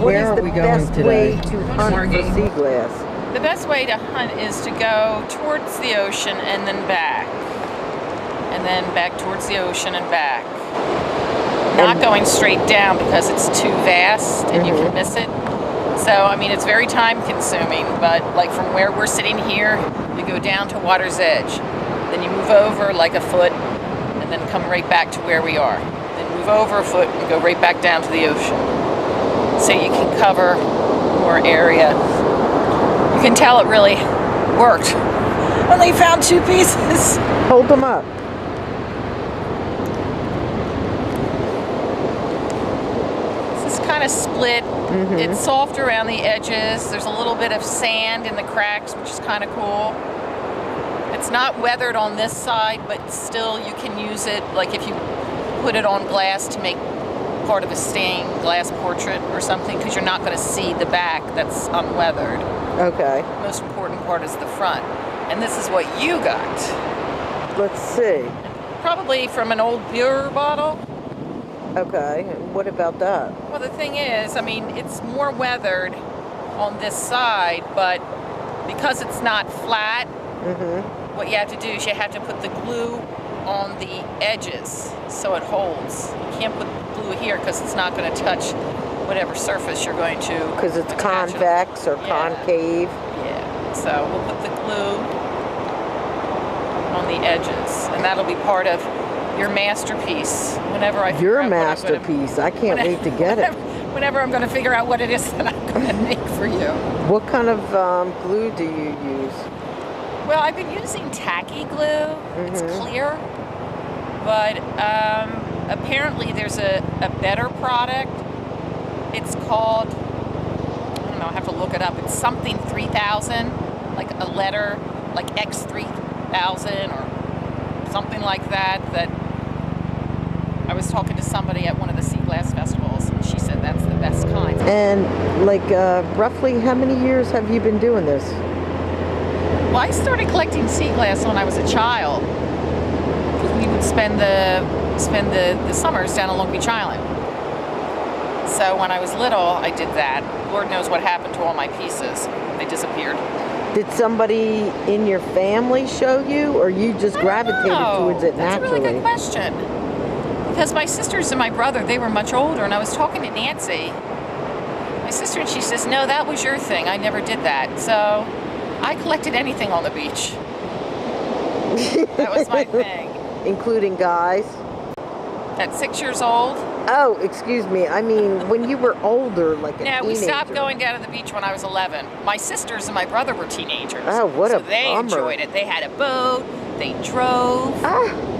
Where are we going today? What is the best way to hunt for sea glass? The best way to hunt is to go towards the ocean and then back. And then back towards the ocean and back. Not going straight down because it's too vast and you can miss it. So, I mean, it's very time consuming, but like from where we're sitting here, you go down to water's edge. Then you move over like a foot and then come right back to where we are. Then move over a foot and go right back down to the ocean. So you can cover more area. You can tell it really worked. Only found 2 pieces. Hold them up. This is kind of split. It's soft around the edges. There's a little bit of sand in the cracks, which is kind of cool. It's not weathered on this side, but still you can use it, like if you put it on glass to make part of a stained glass portrait or something, because you're not going to see the back that's unweathered. Okay. The most important part is the front. And this is what you got. Let's see. Probably from an old beer bottle. Okay. What about that? Well, the thing is, I mean, it's more weathered on this side, but because it's not flat, what you have to do is you have to put the glue on the edges so it holds. You can't put glue here because it's not going to touch whatever surface you're going to. Because it's convex or concave. Yeah. So we'll put the glue on the edges, and that'll be part of your masterpiece. Whenever I your masterpiece. I can't wait to get it. Whenever I'm going to figure out what it is that I'm going to make for you. What kind of glue do you use? Well, I've been using tacky glue. It's clear, but apparently there's a better product. It's called, I don't know, I have to look it up. It's something 3000, like a letter, like X3000 or something like that. That I was talking to somebody at one of the SeaGlass festivals, and she said that's the best kind. And like roughly how many years have you been doing this? Well, I started collecting sea glass when I was a child. We would spend the summers down on Long Beach Island. So when I was little, I did that. Lord knows what happened to all my pieces. They disappeared. Did somebody in your family show you, or you just gravitated towards it naturally? That's a really good question. Because my sisters and my brother, they were much older, and I was talking to Nancy, my sister, and she says, no, that was your thing. I never did that. So I collected anything on the beach. That was my thing. Including guys? At 6 years old. Oh, excuse me. I mean, when you were older, like a teenager. No, we stopped going down to the beach when I was 11. My sisters and my brother were teenagers. Oh, what a bummer. So they enjoyed it. They had a boat. They drove.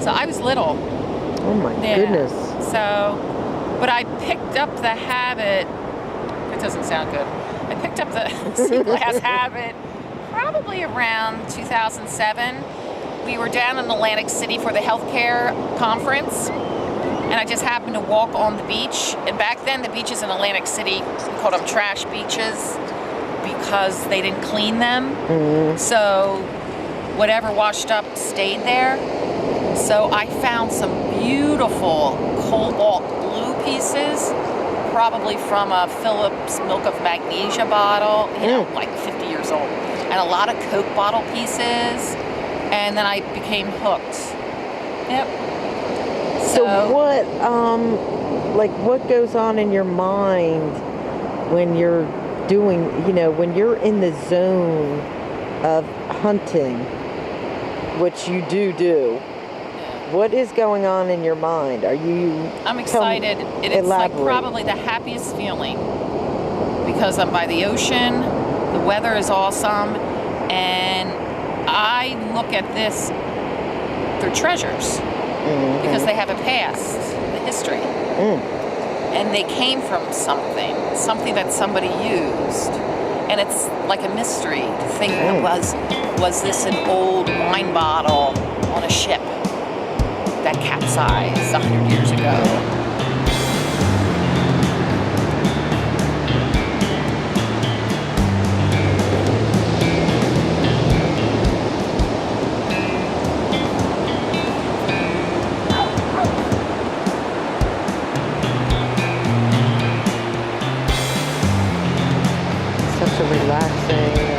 So I was little. Oh, my goodness. So, but I picked up the habit. It doesn't sound good. I picked up the sea glass habit probably around 2007. We were down in Atlantic City for the healthcare conference, and I just happened to walk on the beach. And back then, the beaches in Atlantic City, we called them trash beaches because they didn't clean them. So whatever washed up stayed there. So I found some beautiful cobalt blue pieces, probably from a Phillips Milk of Magnesia bottle, you know, like 50 years old, and a lot of Coke bottle pieces. And then I became hooked. Yep. So what, like what goes on in your mind when you're doing, you know, when you're in the zone of hunting, which you do, what is going on in your mind? Are you... I'm excited. It's like probably the happiest feeling because I'm by the ocean, the weather is awesome, and I look at this, they're treasures because they have a past, the history. And they came from something that somebody used. And it's like a mystery to think, was this an old wine bottle on a ship that capsized 100 years ago? just a relaxing